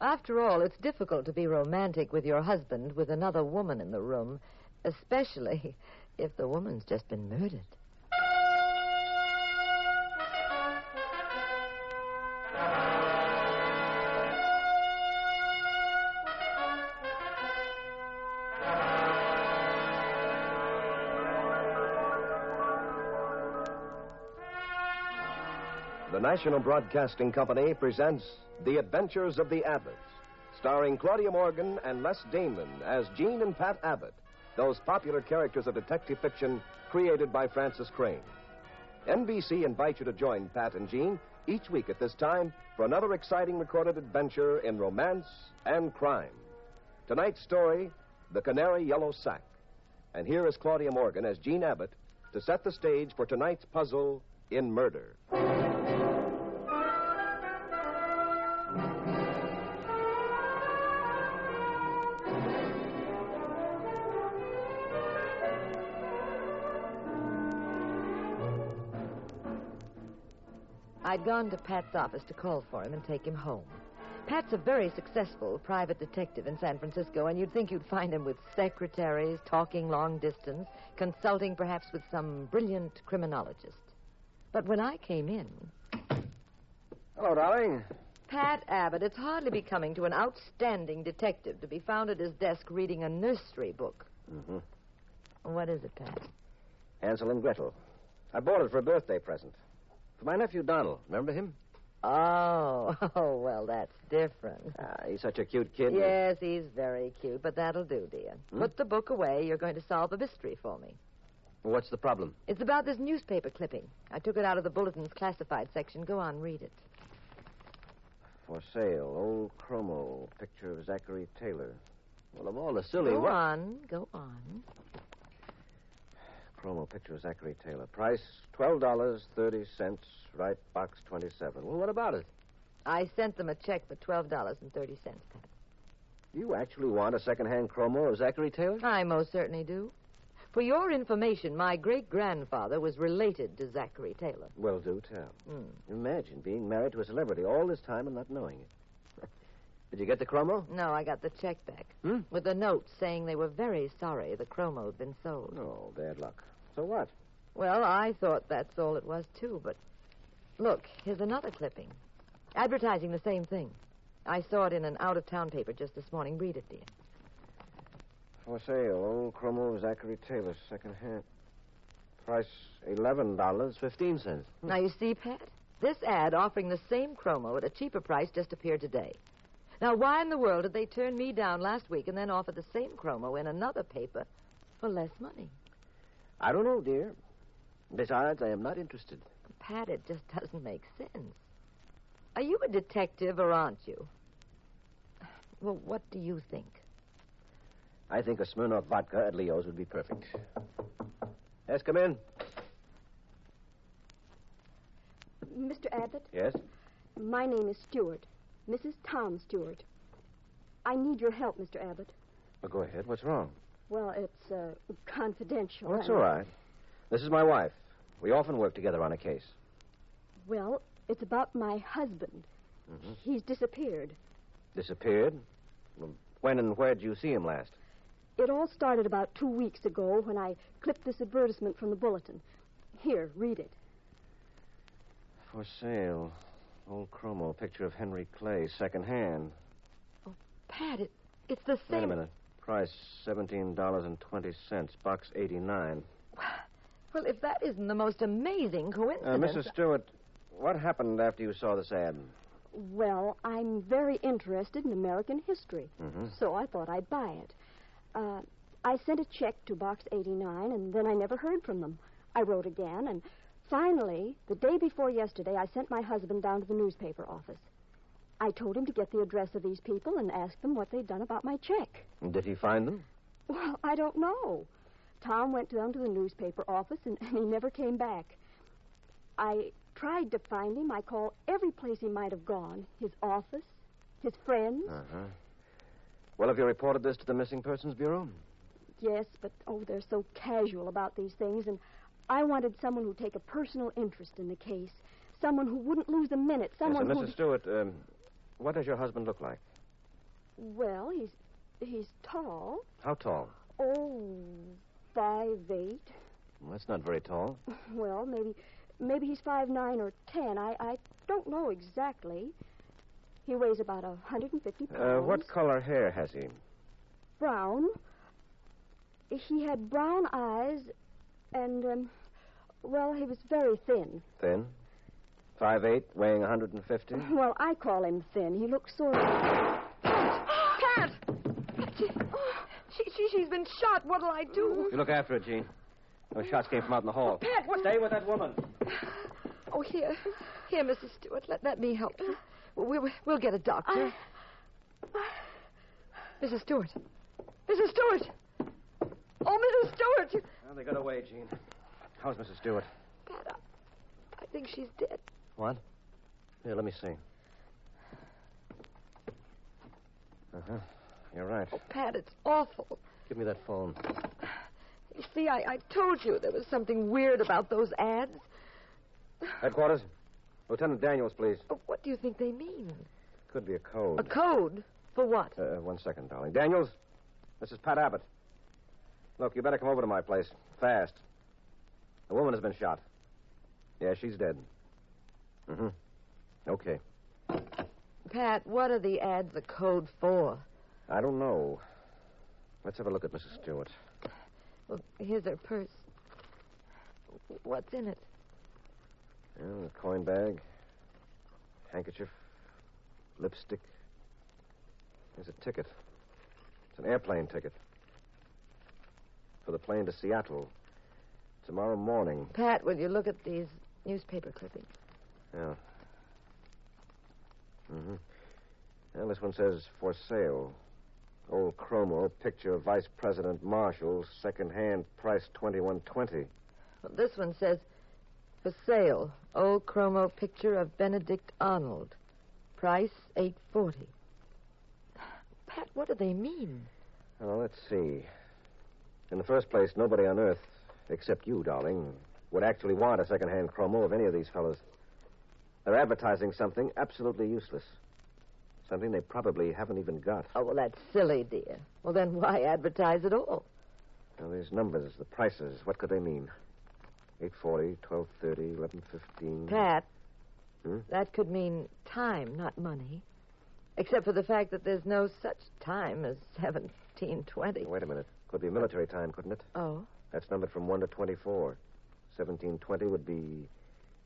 After all, it's difficult to be romantic with your husband with another woman in the room, especially if the woman's just been murdered. The National Broadcasting Company presents The Adventures of the Abbotts, starring Claudia Morgan and Les Damon as Jean and Pat Abbott, those popular characters of detective fiction created by Francis Crane. NBC invites you to join Pat and Jean each week at this time for another exciting recorded adventure in romance and crime. Tonight's story, The Canary-Yellow Sack. And here is Claudia Morgan as Jean Abbott to set the stage for tonight's puzzle in murder. I'd gone to Pat's office to call for him and take him home. Pat's a very successful private detective in San Francisco, and you'd think you'd find him with secretaries, talking long distance, consulting perhaps with some brilliant criminologist. But when I came in... Hello, darling. Pat Abbott, it's hardly becoming to an outstanding detective to be found at his desk reading a nursery book. Mm-hmm. What is it, Pat? Hansel and Gretel. I bought it for a birthday present. For my nephew, Donald. Remember him? Oh, well, that's different. He's such a cute kid. Yes, he's very cute, but that'll do, dear. Put the book away. You're going to solve a mystery for me. What's the problem? It's about this newspaper clipping. I took it out of the bulletin's classified section. Go on, read it. For sale, old chromo, picture of Zachary Taylor. Well, of all the silly... Go on. Chromo, picture of Zachary Taylor. Price, $12.30, right, box 27. Well, what about it? I sent them a check for $12.30, Pat. You actually want a second-hand chromo of Zachary Taylor? I most certainly do. For your information, my great-grandfather was related to Zachary Taylor. Well, do tell. Imagine being married to a celebrity all this time and not knowing it. Did you get the chromo? No, I got the check back. With a note saying they were very sorry the chromo had been sold. Oh, bad luck. So what? Well, I thought that's all it was, too, but... Look, here's another clipping. Advertising the same thing. I saw it in an out-of-town paper just this morning. Read it, dear. For sale, old chromo of Zachary Taylor, second-hand. Price, $11.15. Now, you see, Pat? This ad offering the same chromo at a cheaper price just appeared today. Now, why in the world did they turn me down last week and then offer the same chromo in another paper for less money? I don't know, dear. Besides, I am not interested. Pat, it just doesn't make sense. Are you a detective or aren't you? Well, what do you think? I think a Smirnoff vodka at Leo's would be perfect. Yes, come in. Mr. Abbott? Yes? My name is Stewart. Mrs. Tom Stewart. I need your help, Mr. Abbott. Well, go ahead. What's wrong? Well, it's confidential. Oh, that's all right. This is my wife. We often work together on a case. Well, it's about my husband. Mm-hmm. He's disappeared. Disappeared? Well, when and where did you see him last? It all started about 2 weeks ago when I clipped this advertisement from the bulletin. Here, read it. For sale. Old chromo, picture of Henry Clay, second-hand. Oh, Pat, it's the same... Wait a minute. Price, $17.20, box 89. Well, if that isn't the most amazing coincidence... Mrs. Stewart, what happened after you saw this ad? Well, I'm very interested in American history, so I thought I'd buy it. I sent a check to box 89, and then I never heard from them. I wrote again, and finally, the day before yesterday, I sent my husband down to the newspaper office. I told him to get the address of these people and ask them what they'd done about my check. And did he find them? Well, I don't know. Tom went down to the newspaper office, and he never came back. I tried to find him. I called every place he might have gone. His office, his friends. Well, have you reported this to the Missing Persons Bureau? Yes, but, they're so casual about these things, and I wanted someone who'd take a personal interest in the case. Someone who wouldn't lose a minute. Someone Mrs. Stewart, what does your husband look like? Well, he's tall. How tall? Oh, 5'8". Well, that's not very tall. Well, maybe he's 5'9" or 10. I don't know exactly. He weighs about 150 pounds. What color hair has he? Brown. He had brown eyes, and, well, he was very thin. Thin? 5'8", weighing 150? Well, I call him thin. He looks sort of... Pat! She's been shot. What'll I do? You look after her, Jean. Those shots came from out in the hall. Pat, what... Stay with that woman. Oh, here, Mrs. Stewart. Let me help you. We'll get a doctor. Mrs. Stewart. Mrs. Stewart! Oh, Mrs. Stewart! Well, they got away, Jean. How's Mrs. Stewart? Pat, I think she's dead. What? Here, let me see. Uh-huh. You're right. Oh, Pat, it's awful. Give me that phone. You see, I told you there was something weird about those ads. Headquarters? Lieutenant Daniels, please. Oh, what do you think they mean? Could be a code. A code? For what? 1 second, darling. Daniels, this is Pat Abbott. Look, you better come over to my place. Fast. A woman has been shot. Yeah, she's dead. Mm-hmm. Okay. Pat, what are the ads a code for? I don't know. Let's have a look at Mrs. Stewart. Well, here's her purse. What's in it? A coin bag, handkerchief, lipstick. There's a ticket. It's an airplane ticket. For the plane to Seattle. Tomorrow morning. Pat, will you look at these newspaper clippings? Yeah. Mm-hmm. Well, this one says, for sale. Old chromo, picture of Vice President Marshall, second-hand, price $21.20. Well, this one says, for sale, old chromo picture of Benedict Arnold, price $8.40. Pat, what do they mean? Well, let's see. In the first place, nobody on Earth, except you, darling, would actually want a second-hand chromo of any of these fellows. They're advertising something absolutely useless. Something they probably haven't even got. Oh, well, that's silly, dear. Well, then why advertise at all? Now, these numbers, the prices, what could they mean? 8:40, 12:30, 11:15. Pat, that could mean time, not money. Except for the fact that there's no such time as 17:20. Wait a minute. Could be military time, couldn't it? Oh? That's numbered from 1 to 24. 17:20 would be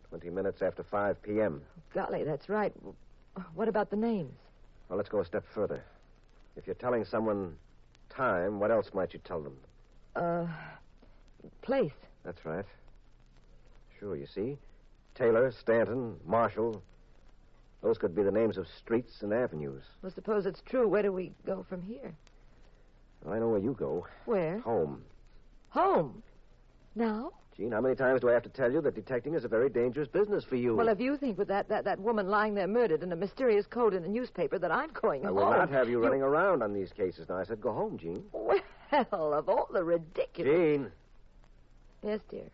20 minutes after 5 p.m. Golly, that's right. What about the names? Well, let's go a step further. If you're telling someone time, what else might you tell them? Place. That's right. Sure, you see. Taylor, Stanton, Marshall. Those could be the names of streets and avenues. Well, suppose it's true. Where do we go from here? Well, I know where you go. Where? Home. Home? Now? Gene, how many times do I have to tell you that detecting is a very dangerous business for you? Well, if you think with that woman lying there murdered and a mysterious code in the newspaper that I'm going home... I will not have you running around on these cases. Now, I said go home, Gene. Well, of all the ridiculous... Gene. Yes, dear.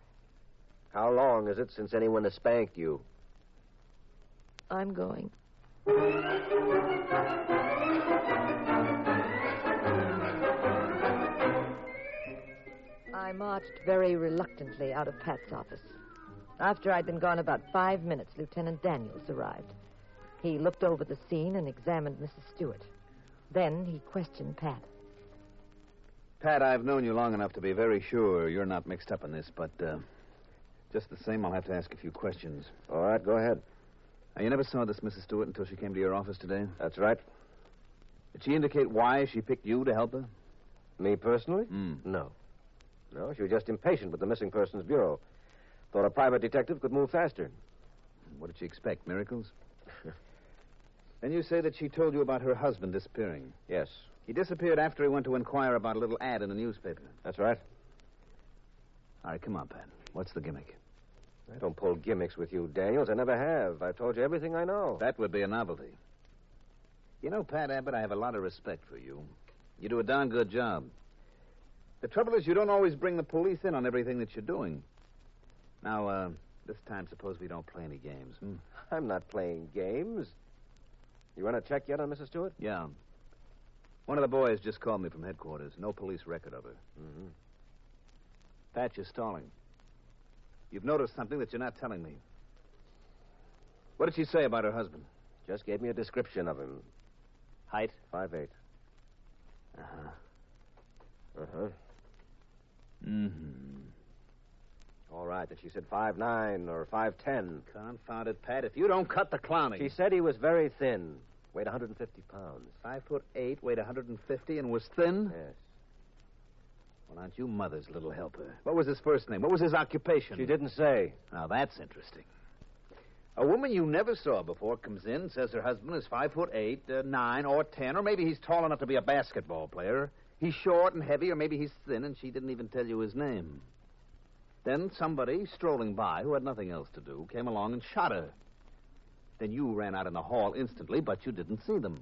How long is it since anyone has spanked you? I'm going. I marched very reluctantly out of Pat's office. After I'd been gone about 5 minutes, Lieutenant Daniels arrived. He looked over the scene and examined Mrs. Stewart. Then he questioned Pat. Pat, I've known you long enough to be very sure you're not mixed up in this, but just the same, I'll have to ask a few questions. All right, go ahead. Now, you never saw this Mrs. Stewart until she came to your office today? That's right. Did she indicate why she picked you to help her? Me personally? No. No, she was just impatient with the Missing Persons Bureau. Thought a private detective could move faster. What did she expect, miracles? Then you say that she told you about her husband disappearing. Yes. He disappeared after he went to inquire about a little ad in the newspaper. That's right. All right, come on, Pat. What's the gimmick? I don't pull gimmicks with you, Daniels. I never have. I've told you everything I know. That would be a novelty. You know, Pat Abbott, I have a lot of respect for you. You do a darn good job. The trouble is you don't always bring the police in on everything that you're doing. Now, this time, suppose we don't play any games, I'm not playing games. You run a check yet on Mrs. Stewart? Yeah. One of the boys just called me from headquarters. No police record of her. Mm-hmm. Pat, you're stalling. You've noticed something that you're not telling me. What did she say about her husband? Just gave me a description of him. Height? 5'8". Uh-huh. Uh-huh. Mm-hmm. All right, that she said 5'9" or 5'10". Confound it, Pat. If you don't cut the clowning. She said he was very thin. Weighed 150 pounds. 5'8", weighed 150, and was thin? Yes. Well, aren't you mother's little helper? What was his first name? What was his occupation? She didn't say. Now, that's interesting. A woman you never saw before comes in, says her husband is 5'8", 9, or 10, or maybe he's tall enough to be a basketball player. He's short and heavy, or maybe he's thin, and she didn't even tell you his name. Then somebody strolling by who had nothing else to do came along and shot her. Then you ran out in the hall instantly, but you didn't see them.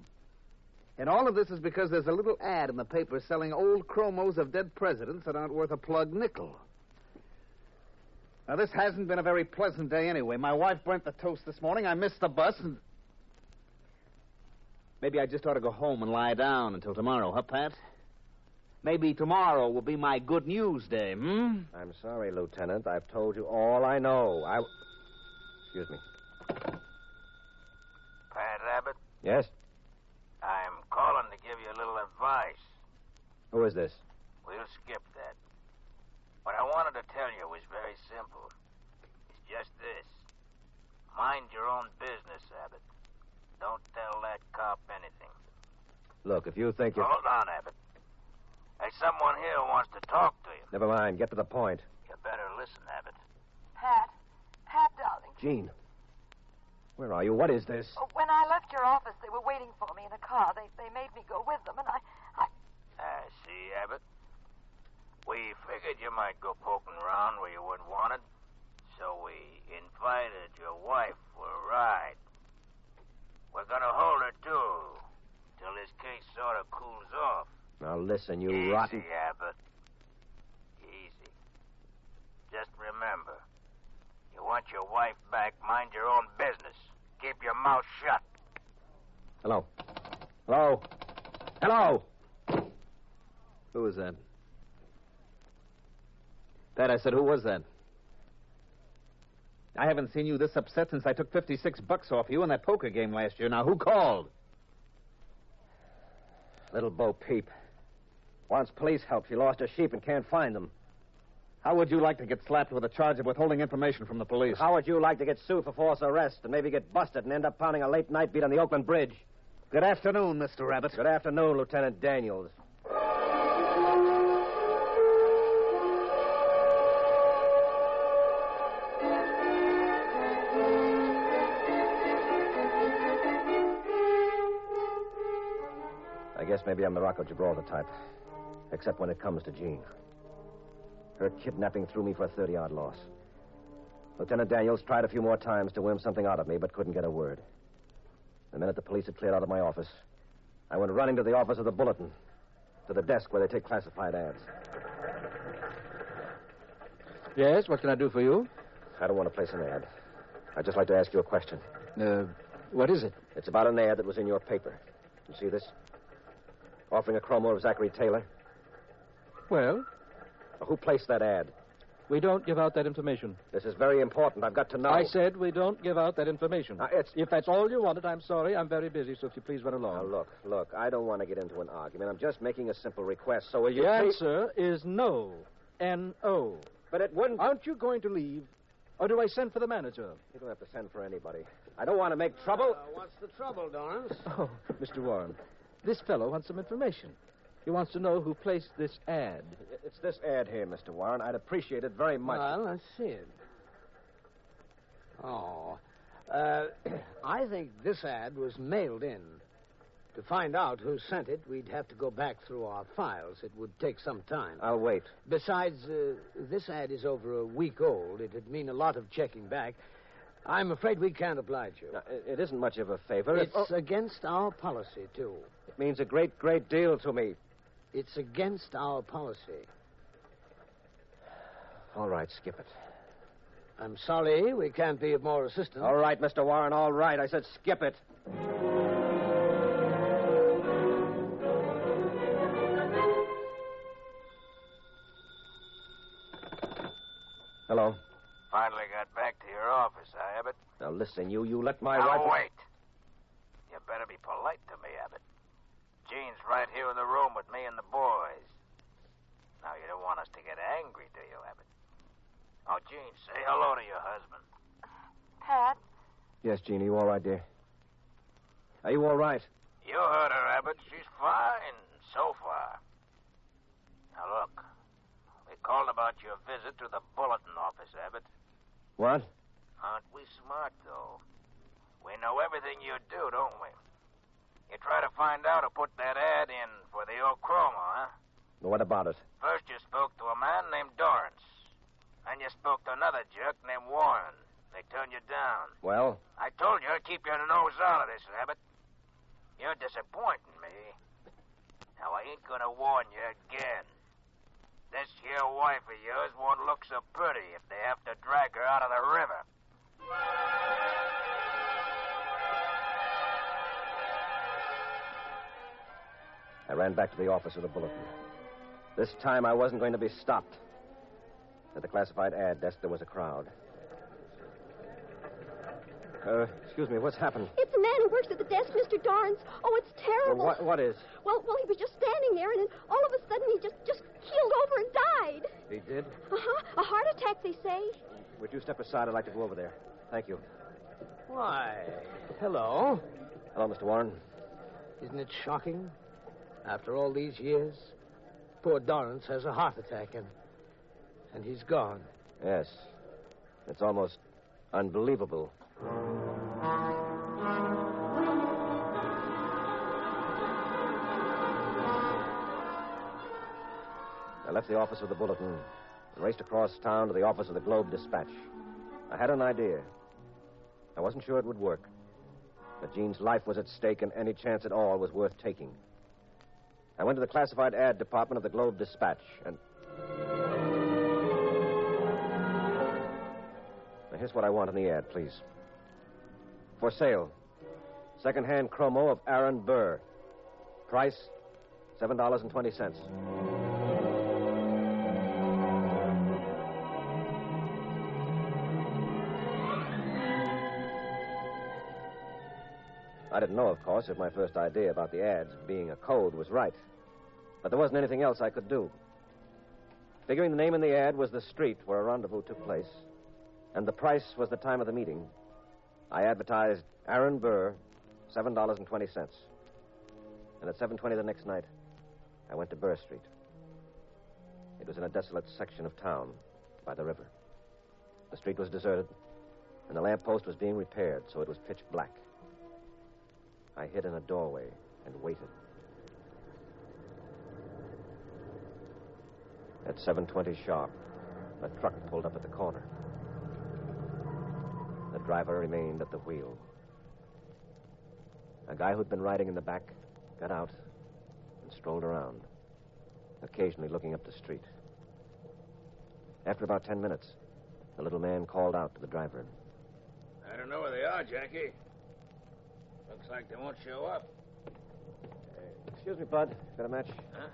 And all of this is because there's a little ad in the paper selling old chromos of dead presidents that aren't worth a plug nickel. Now, this hasn't been a very pleasant day anyway. My wife burnt the toast this morning. I missed the bus, and maybe I just ought to go home and lie down until tomorrow, huh, Pat? Maybe tomorrow will be my good news day, hmm? I'm sorry, Lieutenant. I've told you all I know. Excuse me. Pat Abbott, Yes? I'm calling to give you a little advice. Who is this? We'll skip that. What I wanted to tell you was very simple. It's just this. Mind your own business, Abbott. Don't tell that cop anything. Look, if you think you... Hold on, Abbott. There's someone here who wants to talk to you. Never mind. Get to the point. You better listen, Abbott. Pat, darling. Gene. Where are you? What is this? Oh, when I left your office, they were waiting for me in a car. They made me go with them, and I... See, Abbott? We figured you might go poking around where you weren't wanted, so we invited your wife for a ride. We're gonna hold her, too, till this case sort of cools off. Now, listen, you Easy, rotten... Abbott. Easy. Just remember, you want your wife back, mind your own business. Keep your mouth shut. Hello? Hello? Hello? Who was that? Pat, I said, who was that? I haven't seen you this upset since I took $56 off you in that poker game last year. Now, who called? Little Bo Peep. Wants police help. She lost her sheep and can't find them. How would you like to get slapped with a charge of withholding information from the police? How would you like to get sued for false arrest and maybe get busted and end up pounding a late night beat on the Oakland Bridge? Good afternoon, Mr. Abbott. Good afternoon, Lieutenant Daniels. I guess maybe I'm the Rocco Gibraltar type. Except when it comes to Jean. Her kidnapping threw me for a 30-yard loss. Lieutenant Daniels tried a few more times to worm something out of me, but couldn't get a word. The minute the police had cleared out of my office, I went running to the office of the Bulletin, to the desk where they take classified ads. Yes, what can I do for you? I don't want to place an ad. I'd just like to ask you a question. What is it? It's about an ad that was in your paper. You see this? Offering a chromo of Zachary Taylor. Well, Who placed that ad? we don't give out that information. This is very important. I've got to know. I said we don't give out that information. It's... If that's all you wanted, I'm sorry. I'm very busy, so if you please run along. Now, look. I don't want to get into an argument. I'm just making a simple request. So will you The please... answer is no. N-O. But it wouldn't... Aren't you going to leave? Or do I send for the manager? You don't have to send for anybody. I don't want to make trouble. What's the trouble, Dorrance? Oh, Mr. Warren, this fellow wants some information. He wants to know who placed this ad. It's this ad here, Mr. Warren. I'd appreciate it very much. Well, let's see it. Oh. I think this ad was mailed in. To find out who sent it, we'd have to go back through our files. It would take some time. I'll wait. Besides, this ad is over a week old. It'd mean a lot of checking back. I'm afraid we can't oblige you. Now, it isn't much of a favor. It's against our policy, too. It means a great, great deal to me. It's against our policy. All right, skip it. I'm sorry we can't be of more assistance. All right, Mr. Warren, all right. I said skip it. Hello. Finally got back to your office, Abbott. Now, listen, you let my Now, rifle... wait. You better be polite to me, Abbott. Jean's right here in the room with me and the boys. Now, you don't want us to get angry, do you, Abbott? Oh, Jean, say hello to your husband. Pat, Yes, Jean, are you all right, dear? Are you all right? You heard her, Abbott. She's fine so far. Now, look. We called about your visit to the bulletin office, Abbott. What? Aren't we smart, though? We know everything you do, don't we? You try to find out who put that ad in for the old chroma, huh? What about it? First, you spoke to a man named Dorrance. Then you spoke to another jerk named Warren. They turned you down. Well? I told you to keep your nose out of this, Abbott. You're disappointing me. Now, I ain't gonna warn you again. This here wife of yours won't look so pretty if they have to drag her out of the river. I ran back to the office of the bulletin. This time I wasn't going to be stopped. At the classified ad desk, there was a crowd. Excuse me, what's happened? It's the man who works at the desk, Mr. Dorrance. Oh, it's terrible. What is? Well, he was just standing there, and then all of a sudden he just keeled over and died. He did? Uh-huh. A heart attack, they say. Would you step aside? I'd like to go over there. Thank you. Why, hello. Hello, Mr. Warren. Isn't it shocking? After all these years, poor Dorrance has a heart attack, and he's gone. Yes. It's almost unbelievable. I left the office of the Bulletin and raced across town to the office of the Globe Dispatch. I had an idea. I wasn't sure it would work. But Jean's life was at stake, and any chance at all was worth taking. I went to the classified ad department of the Globe Dispatch, and... Now, here's what I want in the ad, please. For sale. Second-hand chromo of Aaron Burr. Price, $7.20. I didn't know, of course, if my first idea about the ads being a code was right. But there wasn't anything else I could do. Figuring the name in the ad was the street where a rendezvous took place, and the price was the time of the meeting, I advertised Aaron Burr, $7.20. And at 7:20 the next night, I went to Burr Street. It was in a desolate section of town by the river. The street was deserted, and the lamppost was being repaired, so it was pitch black. I hid in a doorway and waited. At 7:20 sharp, a truck pulled up at the corner. The driver remained at the wheel. A guy who'd been riding in the back got out and strolled around, occasionally looking up the street. After about 10 minutes, the little man called out to the driver. I don't know where they are, Jackie. Looks like they won't show up. Excuse me, Bud. Got a match? Huh?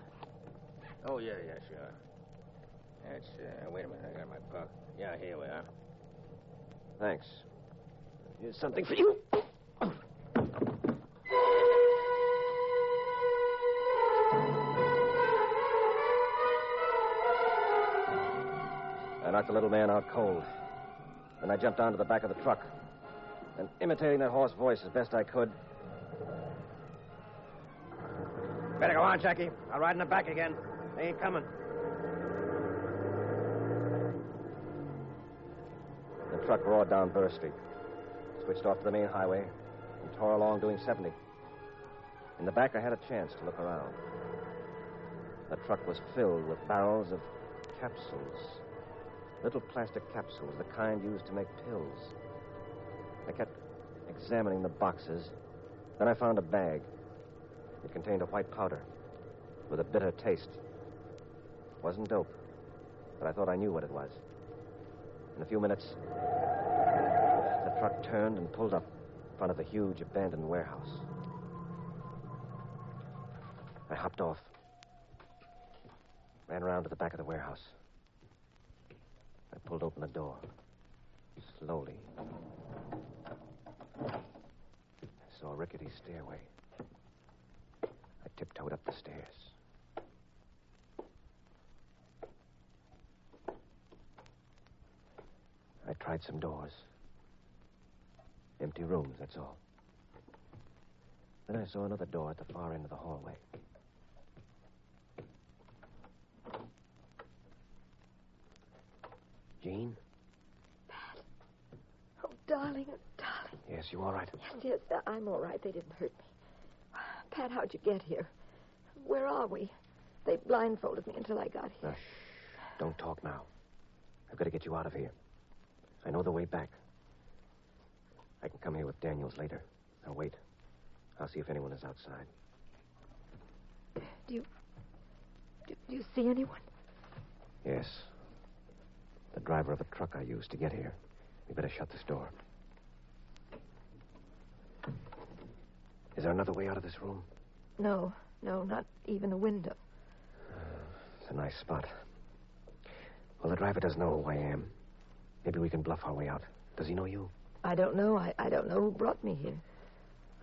Oh, yeah, sure. That's, wait a minute, I got my pocket. Yeah, here we are. Thanks. Here's something for you. I knocked the little man out cold. Then I jumped onto the back of the truck. And imitating that hoarse voice as best I could. Better go on, Jackie. I'll ride in the back again. They ain't coming. The truck roared down Burr Street, switched off to the main highway, and tore along doing 70. In the back, I had a chance to look around. The truck was filled with barrels of capsules. Little plastic capsules, the kind used to make pills. I kept examining the boxes. Then I found a bag. It contained a white powder with a bitter taste. It wasn't dope, but I thought I knew what it was. In a few minutes, the truck turned and pulled up in front of a huge abandoned warehouse. I hopped off, ran around to the back of the warehouse. I pulled open the door. Slowly. I saw a rickety stairway. I tiptoed up the stairs. I tried some doors. Empty rooms, that's all. Then I saw another door at the far end of the hallway. Jean? Pat. Oh, darling, darling. Yes, you all right? Yes, I'm all right. They didn't hurt me. Pat, how'd you get here? Where are we? They blindfolded me until I got here. Now, shh. Don't talk now. I've got to get you out of here. I know the way back. I can come here with Daniels later. Now, wait. I'll see if anyone is outside. Do you see anyone? Yes. The driver of a truck I used to get here. We better shut this door. Is there another way out of this room? No, not even a window. It's a nice spot. Well, the driver doesn't know who I am. Maybe we can bluff our way out. Does he know you? I don't know. I don't know who brought me here.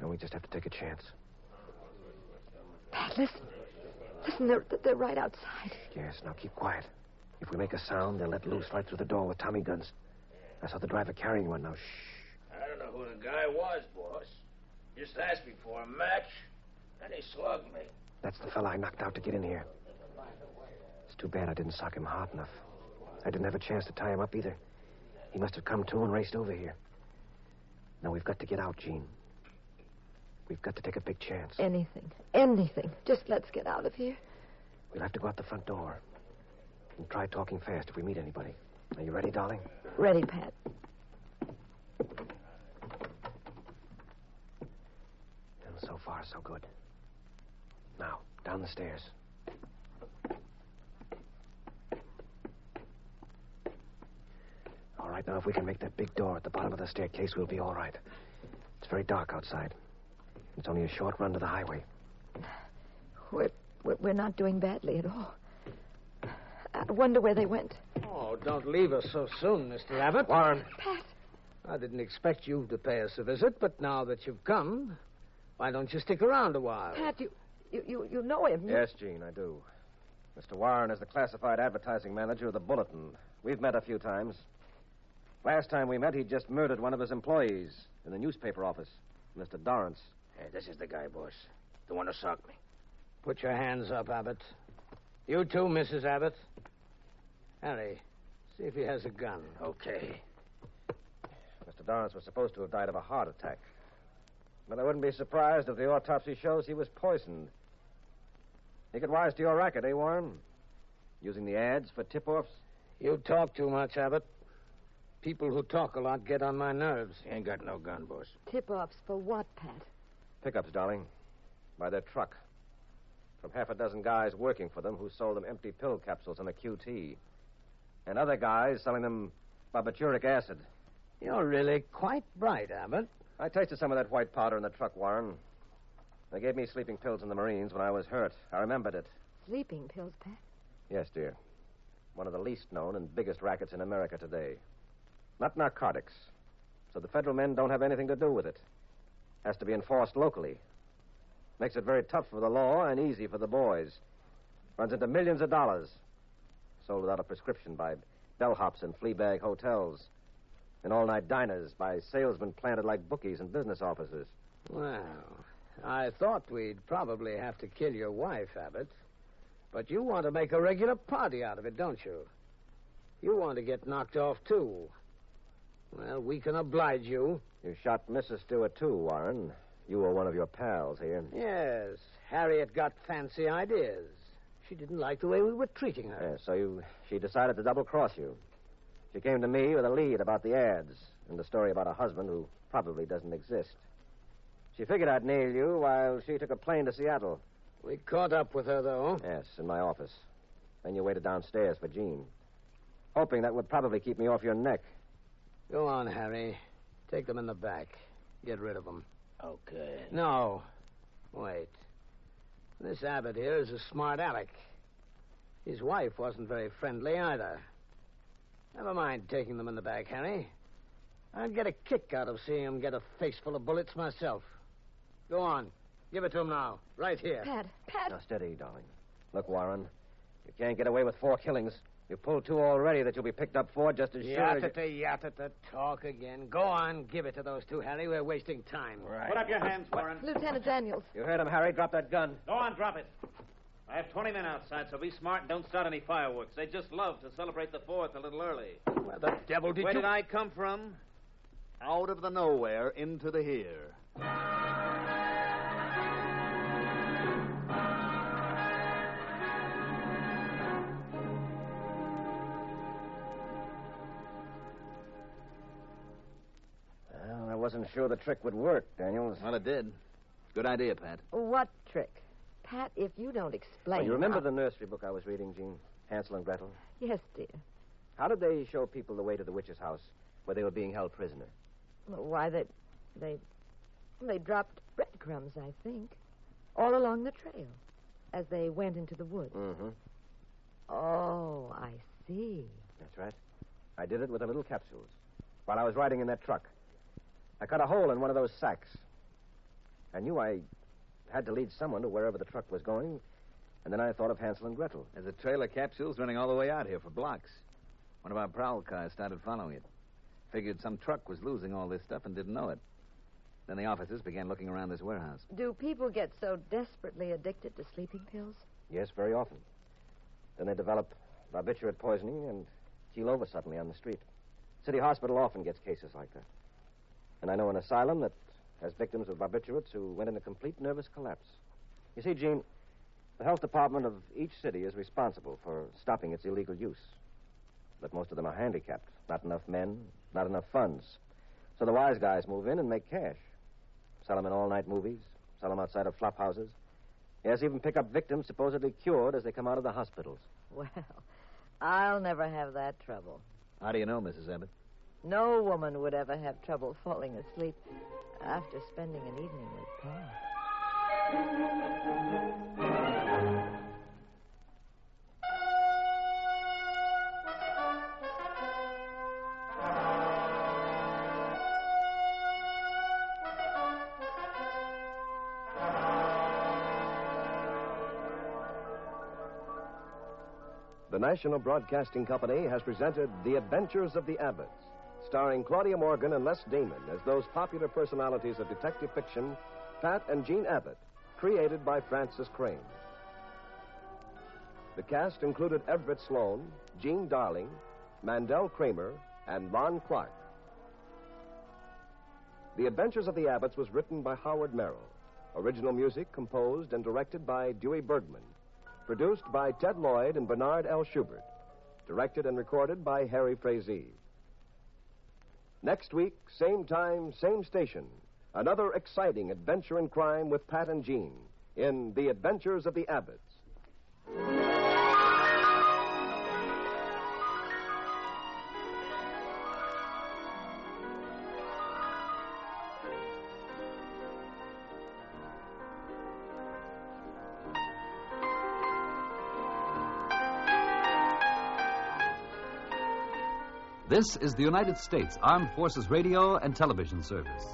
Well, we just have to take a chance. Pat, listen. Listen, they're right outside. Yes, now keep quiet. If we make a sound, they'll let loose right through the door with Tommy guns. I saw the driver carrying one. Now, shh. I don't know who the guy was, boss. Just asked me for a match, and he slugged me. That's the fella I knocked out to get in here. It's too bad I didn't sock him hard enough. I didn't have a chance to tie him up either. He must have come to and raced over here. Now, we've got to get out, Jean. We've got to take a big chance. Anything. Just let's get out of here. We'll have to go out the front door. And try talking fast if we meet anybody. Are you ready, darling? Ready, Pat. And so far, so good. Now, down the stairs. All right, now, if we can make that big door at the bottom of the staircase, we'll be all right. It's very dark outside. It's only a short run to the highway. We're not doing badly at all. I wonder where they went. Oh, don't leave us so soon, Mr. Abbott. Warren. Pat. I didn't expect you to pay us a visit, but now that you've come, why don't you stick around a while? Pat, you know him. Yes, Jean, I do. Mr. Warren is the classified advertising manager of the Bulletin. We've met a few times. Last time we met, he'd just murdered one of his employees in the newspaper office, Mr. Dorrance. Hey, this is the guy, boss. The one who socked me. Put your hands up, Abbott. You too, Mrs. Abbott. Harry, see if he has a gun. Okay. Mr. Dorrance was supposed to have died of a heart attack. But I wouldn't be surprised if the autopsy shows he was poisoned. You get wise to your racket, eh, Warren? Using the ads for tip-offs? You talk too much, Abbott. People who talk a lot get on my nerves. He ain't got no gun, boss. Tip-offs for what, Pat? Pickups, darling. By their truck. From half a dozen guys working for them who sold them empty pill capsules on a QT. And other guys selling them barbituric acid. You're really quite bright, Abbott. I tasted some of that white powder in the truck, Warren. They gave me sleeping pills in the Marines when I was hurt. I remembered it. Sleeping pills, Pat? Yes, dear. One of the least known and biggest rackets in America today. Not narcotics. So the federal men don't have anything to do with it. Has to be enforced locally. Makes it very tough for the law and easy for the boys. Runs into millions of dollars. Sold without a prescription by bellhops and flea-bag hotels. In all-night diners by salesmen planted like bookies in business offices. Well, I thought we'd probably have to kill your wife, Abbott. But you want to make a regular party out of it, don't you? You want to get knocked off, too. Well, we can oblige you. You shot Mrs. Stewart, too, Warren. You were one of your pals here. Yes, Harriet got fancy ideas. She didn't like the way we were treating her. Yes, so she decided to double-cross you. She came to me with a lead about the ads and the story about a husband who probably doesn't exist. She figured I'd nail you while she took a plane to Seattle. We caught up with her, though. Yes, in my office. Then you waited downstairs for Jean. Hoping that would probably keep me off your neck. Go on, Harry. Take them in the back. Get rid of them. Okay. No. Wait. This Abbott here is a smart aleck. His wife wasn't very friendly either. Never mind taking them in the back, Harry. I'd get a kick out of seeing him get a face full of bullets myself. Go on. Give it to him now. Right here. Pat. Now, steady, darling. Look, Warren, you can't get away with 4 killings. You've pulled 2 already that you'll be picked up for just as sure as... Yattata, talk again. Go on. Give it to those 2, Harry. We're wasting time. Right. Put up your hands, Warren. Lieutenant Daniels. You heard him, Harry. Drop that gun. Go on, drop it. I have 20 men outside, so be smart and don't start any fireworks. They just love to celebrate the 4th a little early. Where the devil did Where you... did I come from? Out of the nowhere into the here. Well, I wasn't sure the trick would work, Daniels. Well, it did. Good idea, Pat. What trick? Pat, if you don't explain... Oh, you remember the nursery book I was reading, Jean? Hansel and Gretel? Yes, dear. How did they show people the way to the witch's house where they were being held prisoner? Why, they dropped breadcrumbs, I think, all along the trail as they went into the woods. Mm-hmm. Oh, I see. That's right. I did it with the little capsules while I was riding in that truck. I cut a hole in one of those sacks. I knew I had to lead someone to wherever the truck was going, and then I thought of Hansel and Gretel. There's a trail of capsules running all the way out here for blocks. One of our prowl cars started following it. Figured some truck was losing all this stuff and didn't know it. Then the officers began looking around this warehouse. Do people get so desperately addicted to sleeping pills? Yes, very often. Then they develop barbiturate poisoning and keel over suddenly on the street. City Hospital often gets cases like that. And I know an asylum that has victims of barbiturates who went into complete nervous collapse. You see, Gene, the health department of each city is responsible for stopping its illegal use. But most of them are handicapped. Not enough men, not enough funds. So the wise guys move in and make cash. Sell them in all-night movies, sell them outside of flop houses. Yes, even pick up victims supposedly cured as they come out of the hospitals. Well, I'll never have that trouble. How do you know, Mrs. Abbott? No woman would ever have trouble falling asleep after spending an evening with Pa. The National Broadcasting Company has presented The Adventures of the Abbotts, starring Claudia Morgan and Les Damon as those popular personalities of detective fiction, Pat and Jean Abbott, created by Francis Crane. The cast included Everett Sloan, Jean Darling, Mandel Kramer, and Lon Clark. The Adventures of the Abbotts was written by Howard Merrill. Original music composed and directed by Dewey Bergman. Produced by Ted Lloyd and Bernard L. Schubert. Directed and recorded by Harry Frazee. Next week, same time, same station. Another exciting adventure in crime with Pat and Jean in The Adventures of the Abbotts. This is the United States Armed Forces Radio and Television Service.